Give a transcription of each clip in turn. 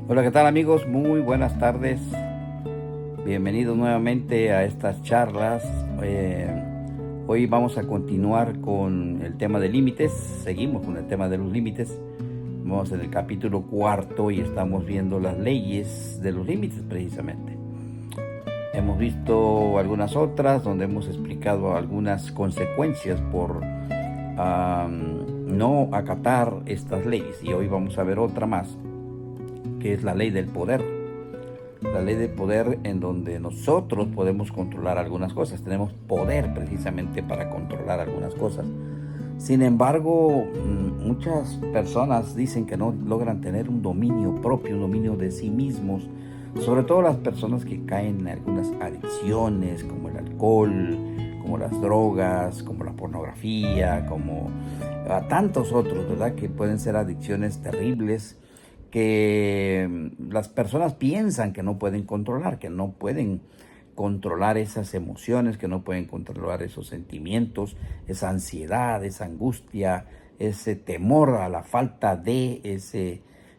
Hola, ¿qué tal amigos? Muy buenas tardes. Bienvenidos nuevamente a estas charlas. Hoy vamos a continuar con el tema de límites. Seguimos con el tema de los límites. Vamos en el capítulo cuarto y estamos viendo las leyes de los límites precisamente. Hemos visto algunas otras donde hemos explicado algunas consecuencias por no acatar estas leyes. Y hoy vamos a ver otra más, que es la ley del poder. La ley del poder, en donde nosotros podemos controlar algunas cosas. Tenemos poder precisamente para controlar algunas cosas. Sin embargo, muchas personas dicen que no logran tener un dominio propio, un dominio de sí mismos. Sobre todo las personas que caen en algunas adicciones, como el alcohol, como las drogas, como la pornografía, como a tantos otros, ¿verdad? Que pueden ser adicciones terribles que las personas piensan que no pueden controlar, que no pueden controlar esas emociones, que no pueden controlar esos sentimientos, esa ansiedad, esa angustia, ese temor a la falta de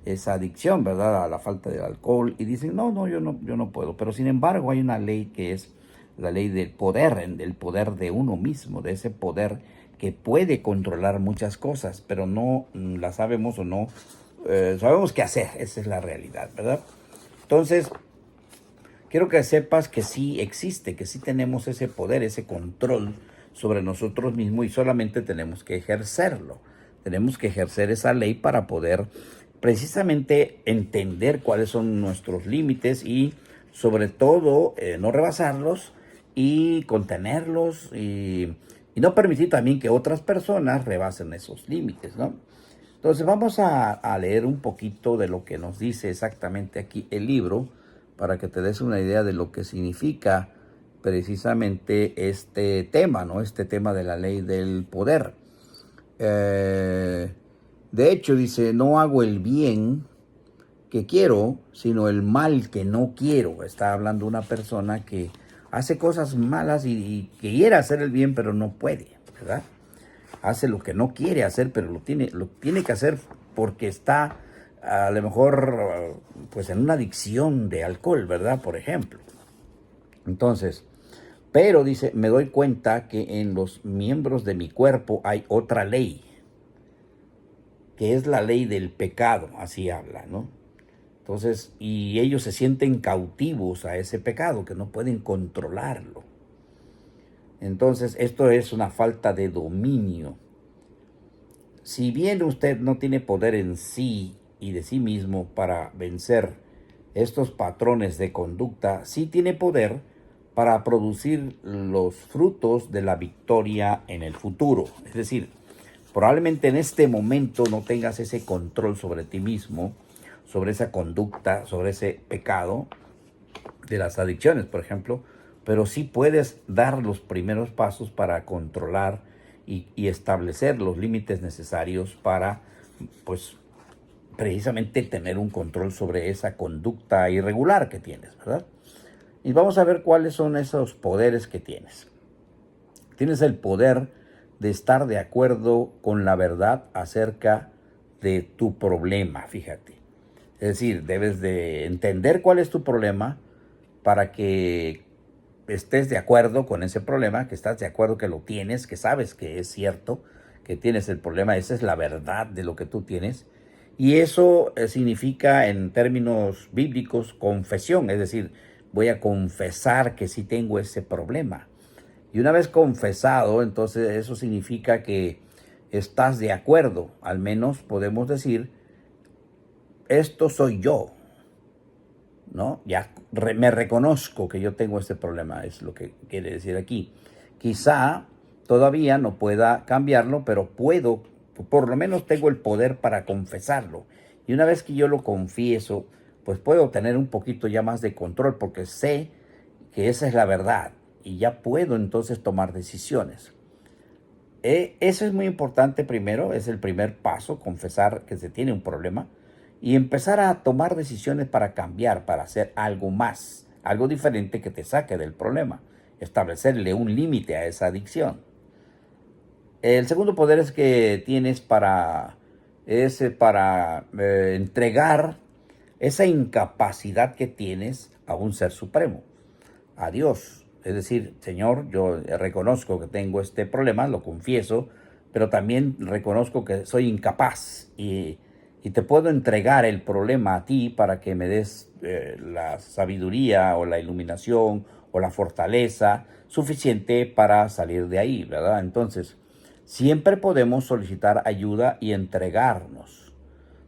esa adicción, ¿verdad? A la falta del alcohol. Y dicen, no, yo no puedo. Pero sin embargo hay una ley que es la ley del poder de uno mismo, de ese poder que puede controlar muchas cosas, pero no la sabemos o no sabemos qué hacer. Esa es la realidad, ¿verdad? Entonces, quiero que sepas que sí existe, que sí tenemos ese poder, ese control sobre nosotros mismos y solamente tenemos que ejercerlo. Tenemos que ejercer esa ley para poder precisamente entender cuáles son nuestros límites y sobre todo no rebasarlos y contenerlos y no permitir también que otras personas rebasen esos límites, ¿no? Entonces vamos a leer un poquito de lo que nos dice exactamente aquí el libro para que te des una idea de lo que significa precisamente este tema, ¿no? Este tema de la ley del poder. De hecho, dice, no hago el bien que quiero, sino el mal que no quiero. Está hablando una persona que hace cosas malas y quiere hacer el bien, pero no puede, ¿verdad? Hace lo que no quiere hacer, pero lo tiene que hacer porque está a lo mejor pues en una adicción de alcohol, ¿verdad? Por ejemplo. Entonces, pero dice, me doy cuenta que en los miembros de mi cuerpo hay otra ley, que es la ley del pecado, así habla, ¿no? Entonces, y ellos se sienten cautivos a ese pecado, que no pueden controlarlo. Entonces, esto es una falta de dominio. Si bien usted no tiene poder en sí y de sí mismo para vencer estos patrones de conducta, sí tiene poder para producir los frutos de la victoria en el futuro. Es decir, probablemente en este momento no tengas ese control sobre ti mismo, sobre esa conducta, sobre ese pecado de las adicciones, por ejemplo, pero sí puedes dar los primeros pasos para controlar y establecer los límites necesarios para, pues, precisamente tener un control sobre esa conducta irregular que tienes, ¿verdad? Y vamos a ver cuáles son esos poderes que tienes. Tienes el poder de estar de acuerdo con la verdad acerca de tu problema, fíjate. Es decir, debes de entender cuál es tu problema para que estés de acuerdo con ese problema, que estás de acuerdo que lo tienes, que sabes que es cierto, que tienes el problema, esa es la verdad de lo que tú tienes. Y eso significa en términos bíblicos confesión, es decir, voy a confesar que sí tengo ese problema. Y una vez confesado, entonces eso significa que estás de acuerdo, al menos podemos decir, esto soy yo, ¿no? Ya me reconozco que yo tengo este problema, es lo que quiere decir aquí. Quizá todavía no pueda cambiarlo, pero puedo, por lo menos tengo el poder para confesarlo. Y una vez que yo lo confieso, pues puedo tener un poquito ya más de control porque sé que esa es la verdad y ya puedo entonces tomar decisiones. Eso es muy importante primero, es el primer paso, confesar que se tiene un problema y empezar a tomar decisiones para cambiar, para hacer algo más, algo diferente que te saque del problema, establecerle un límite a esa adicción. El segundo poder es que tienes para entregar esa incapacidad que tienes a un ser supremo, a Dios. Es decir, Señor, yo reconozco que tengo este problema, lo confieso, pero también reconozco que soy incapaz y te puedo entregar el problema a ti para que me des la sabiduría o la iluminación o la fortaleza suficiente para salir de ahí, ¿verdad? Entonces, siempre podemos solicitar ayuda y entregarnos.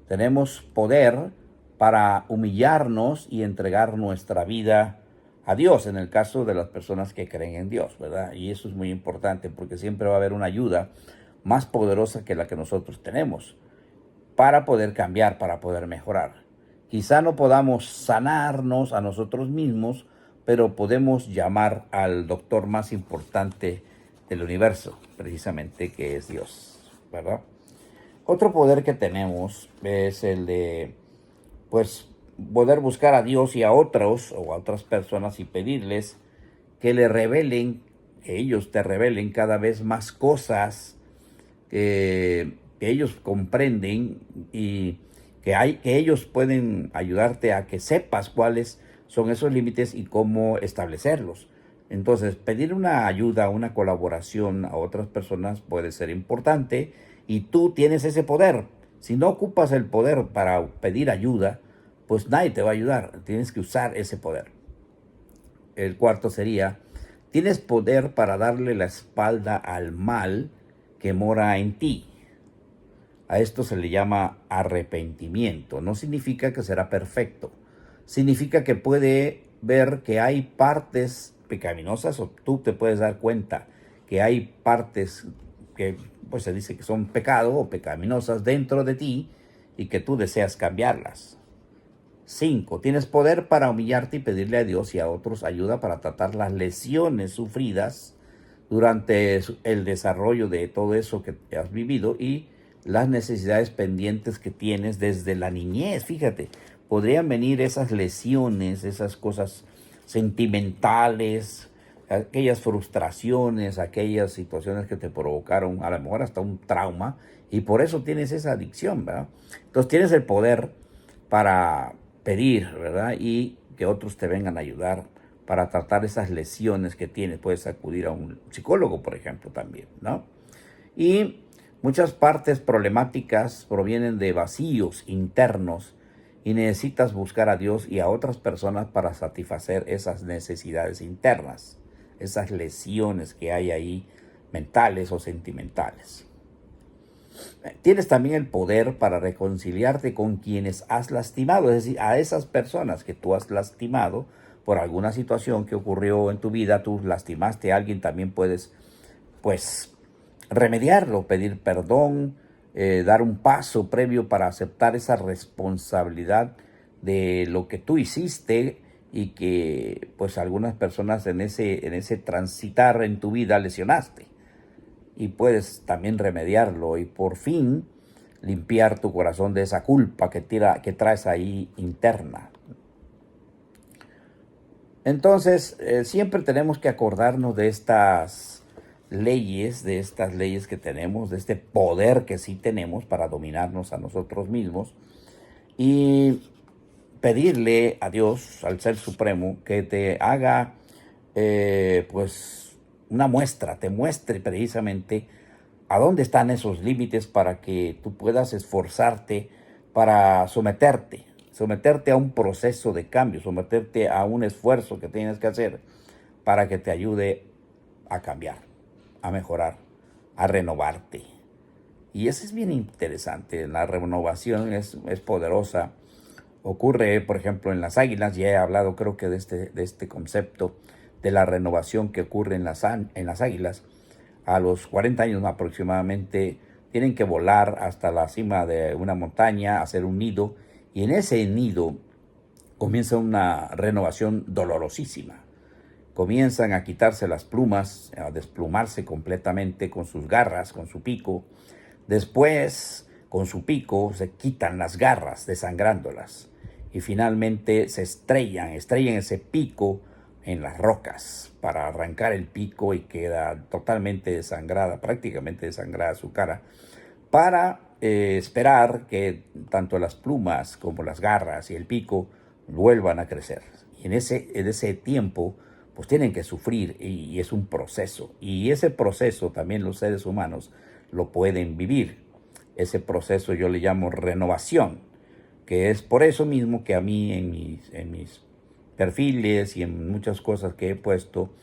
Tenemos poder para humillarnos y entregar nuestra vida a Dios, en el caso de las personas que creen en Dios, ¿verdad? Y eso es muy importante porque siempre va a haber una ayuda más poderosa que la que nosotros tenemos para poder cambiar, para poder mejorar. Quizá no podamos sanarnos a nosotros mismos, pero podemos llamar al doctor más importante del universo, precisamente, que es Dios, ¿verdad? Otro poder que tenemos es el de, pues, poder buscar a Dios y a otros o a otras personas y pedirles que le revelen, que ellos te revelen cada vez más cosas que ellos comprenden y que ellos pueden ayudarte a que sepas cuáles son esos límites y cómo establecerlos. Entonces, pedir una ayuda, una colaboración a otras personas puede ser importante y tú tienes ese poder. Si no ocupas el poder para pedir ayuda, pues nadie te va a ayudar. Tienes que usar ese poder. El cuarto sería, tienes poder para darle la espalda al mal que mora en ti. A esto se le llama arrepentimiento. No significa que será perfecto. Significa que puede ver que hay partes pecaminosas, o tú te puedes dar cuenta que hay partes que pues se dice que son pecado o pecaminosas dentro de ti y que tú deseas cambiarlas. 5. Tienes poder para humillarte y pedirle a Dios y a otros ayuda para tratar las lesiones sufridas durante el desarrollo de todo eso que has vivido y las necesidades pendientes que tienes desde la niñez. Fíjate, podrían venir esas lesiones, esas cosas sentimentales, aquellas frustraciones, aquellas situaciones que te provocaron a lo mejor hasta un trauma y por eso tienes esa adicción, ¿verdad? Entonces tienes el poder para pedir, ¿verdad? Y que otros te vengan a ayudar para tratar esas lesiones que tienes. Puedes acudir a un psicólogo, por ejemplo, también, ¿no? Y muchas partes problemáticas provienen de vacíos internos y necesitas buscar a Dios y a otras personas para satisfacer esas necesidades internas, esas lesiones que hay ahí mentales o sentimentales. Tienes también el poder para reconciliarte con quienes has lastimado, es decir, a esas personas que tú has lastimado por alguna situación que ocurrió en tu vida, tú lastimaste a alguien, también puedes, pues, remediarlo, pedir perdón, dar un paso previo para aceptar esa responsabilidad de lo que tú hiciste y que, pues, algunas personas en ese transitar en tu vida lesionaste. Y puedes también remediarlo y por fin limpiar tu corazón de esa culpa que traes ahí interna. Entonces, siempre tenemos que acordarnos de estas leyes que tenemos, de este poder que sí tenemos para dominarnos a nosotros mismos y pedirle a Dios, al Ser Supremo, que te haga, pues, una muestra, te muestre precisamente a dónde están esos límites para que tú puedas esforzarte para someterte a un proceso de cambio, someterte a un esfuerzo que tienes que hacer para que te ayude a cambiar, a mejorar, a renovarte. Y eso es bien interesante, la renovación es poderosa. Ocurre, por ejemplo, en las águilas, ya he hablado creo que de este concepto de la renovación que ocurre en las águilas. A los 40 años aproximadamente tienen que volar hasta la cima de una montaña, hacer un nido, y en ese nido comienza una renovación dolorosísima. Comienzan a quitarse las plumas, a desplumarse completamente con sus garras, con su pico. Después, con su pico, se quitan las garras, desangrándolas. Y finalmente se estrellan ese pico en las rocas para arrancar el pico y queda totalmente desangrada, prácticamente desangrada su cara, para esperar que tanto las plumas como las garras y el pico vuelvan a crecer. Y en ese tiempo, pues tienen que sufrir y es un proceso. Y ese proceso también los seres humanos lo pueden vivir. Ese proceso yo le llamo renovación, que es por eso mismo que a mí en mis perfiles y en muchas cosas que he puesto,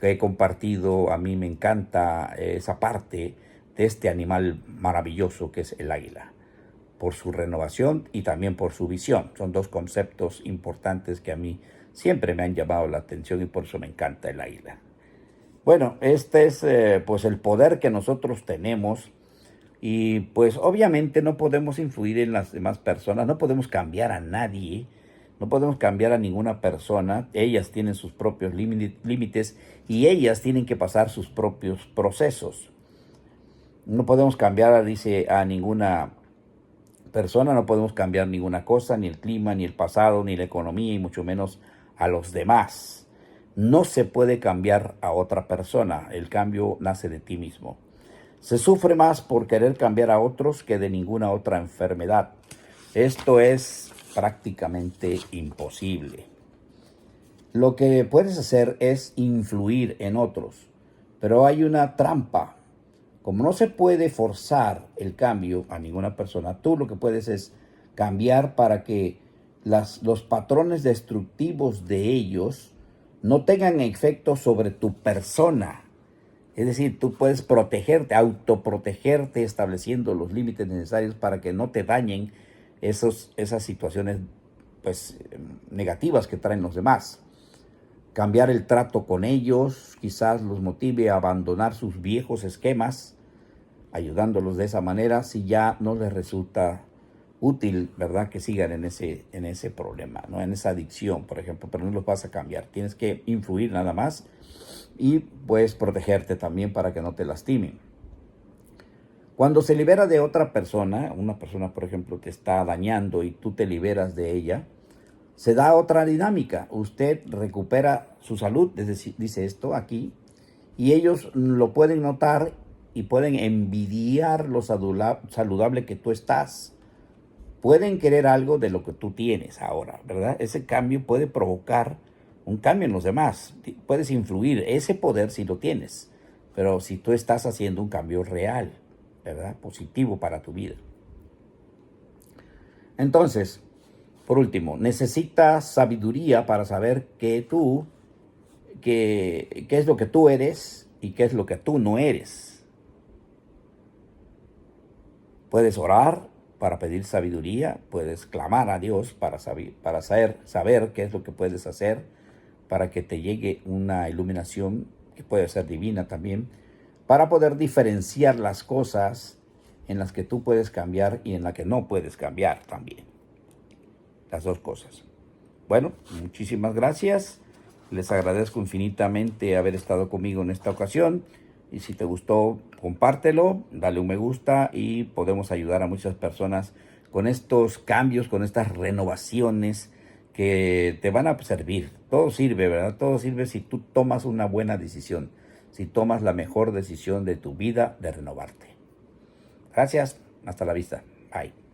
que he compartido, a mí me encanta esa parte de este animal maravilloso que es el águila, por su renovación y también por su visión. Son dos conceptos importantes que a mí siempre me han llamado la atención y por eso me encanta el águila. Bueno, este es pues el poder que nosotros tenemos y pues obviamente no podemos influir en las demás personas, no podemos cambiar a nadie, no podemos cambiar a ninguna persona. Ellas tienen sus propios límites y ellas tienen que pasar sus propios procesos. No podemos cambiar, dice, a ninguna persona, no podemos cambiar ninguna cosa, ni el clima, ni el pasado, ni la economía, y mucho menos a los demás. No se puede cambiar a otra persona, el cambio nace de ti mismo. Se sufre más por querer cambiar a otros que de ninguna otra enfermedad. Esto es prácticamente imposible. Lo que puedes hacer es influir en otros, pero hay una trampa. Como no se puede forzar el cambio a ninguna persona, tú lo que puedes es cambiar para que los patrones destructivos de ellos no tengan efecto sobre tu persona. Es decir, tú puedes protegerte, autoprotegerte, estableciendo los límites necesarios para que no te dañen esas situaciones pues, negativas que traen los demás. Cambiar el trato con ellos, quizás los motive a abandonar sus viejos esquemas, ayudándolos de esa manera si ya no les resulta útil, ¿verdad? Que sigan en ese problema, ¿no? En esa adicción, por ejemplo, pero no los vas a cambiar. Tienes que influir nada más y puedes protegerte también para que no te lastimen. Cuando se libera de otra persona, una persona, por ejemplo, te está dañando y tú te liberas de ella, se da otra dinámica. Usted recupera su salud, dice esto aquí, y ellos lo pueden notar y pueden envidiar lo saludable que tú estás. Pueden querer algo de lo que tú tienes ahora, ¿verdad? Ese cambio puede provocar un cambio en los demás. Puedes influir, ese poder si lo tienes, pero si tú estás haciendo un cambio real, ¿verdad? Positivo para tu vida. Entonces, por último, necesitas sabiduría para saber qué es lo que tú eres y qué es lo que tú no eres. Puedes orar para pedir sabiduría, puedes clamar a Dios para saber qué es lo que puedes hacer para que te llegue una iluminación que puede ser divina también, para poder diferenciar las cosas en las que tú puedes cambiar y en las que no puedes cambiar también. Las dos cosas. Bueno, muchísimas gracias. Les agradezco infinitamente haber estado conmigo en esta ocasión. Y si te gustó, compártelo, dale un me gusta y podemos ayudar a muchas personas con estos cambios, con estas renovaciones que te van a servir. Todo sirve, ¿verdad? Todo sirve si tú tomas una buena decisión, si tomas la mejor decisión de tu vida de renovarte. Gracias, hasta la vista. Bye.